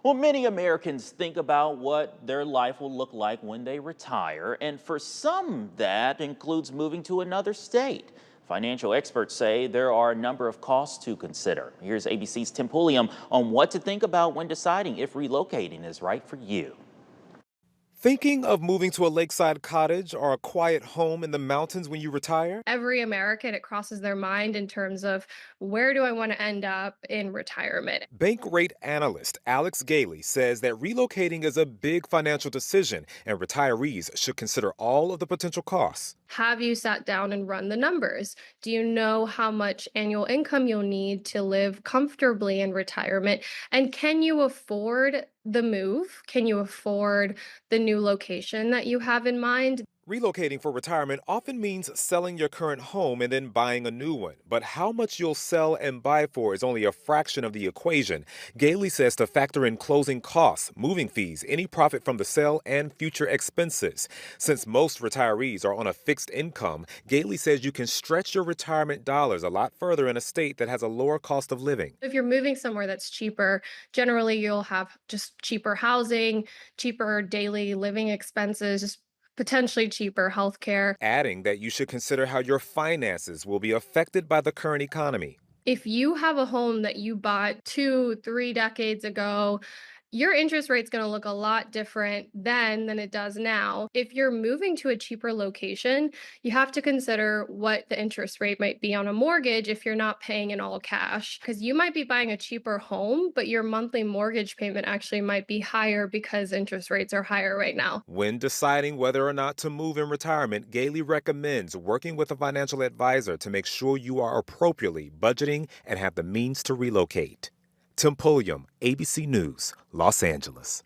Well, many Americans think about what their life will look like when they retire, and for some, that includes moving to another state. Financial experts say there are a number of costs to consider. Here's ABC's Tim Pulliam on what to think about when deciding if relocating is right for you. Thinking of moving to a lakeside cottage or a quiet home in the mountains when you retire? Every American, it crosses their mind in terms of where do I want to end up in retirement? Bank rate analyst Alex Gailey says that relocating is a big financial decision and retirees should consider all of the potential costs. Have you sat down and run the numbers? Do you know how much annual income you'll need to live comfortably in retirement? And can you afford the move? Can you afford the new location that you have in mind? Relocating for retirement often means selling your current home and then buying a new one. But how much you'll sell and buy for is only a fraction of the equation. Gailey says to factor in closing costs, moving fees, any profit from the sale, and future expenses. Since most retirees are on a fixed income, Gailey says you can stretch your retirement dollars a lot further in a state that has a lower cost of living. If you're moving somewhere that's cheaper, generally you'll have just cheaper housing, cheaper daily living expenses, just potentially cheaper healthcare. Adding that you should consider how your finances will be affected by the current economy. If you have a home that you bought 2, 3 decades ago, your interest rate's gonna look a lot different then than it does now. If you're moving to a cheaper location, you have to consider what the interest rate might be on a mortgage if you're not paying in all cash. Because you might be buying a cheaper home, but your monthly mortgage payment actually might be higher because interest rates are higher right now. When deciding whether or not to move in retirement, Gailey recommends working with a financial advisor to make sure you are appropriately budgeting and have the means to relocate. Tim Pulliam, ABC News, Los Angeles.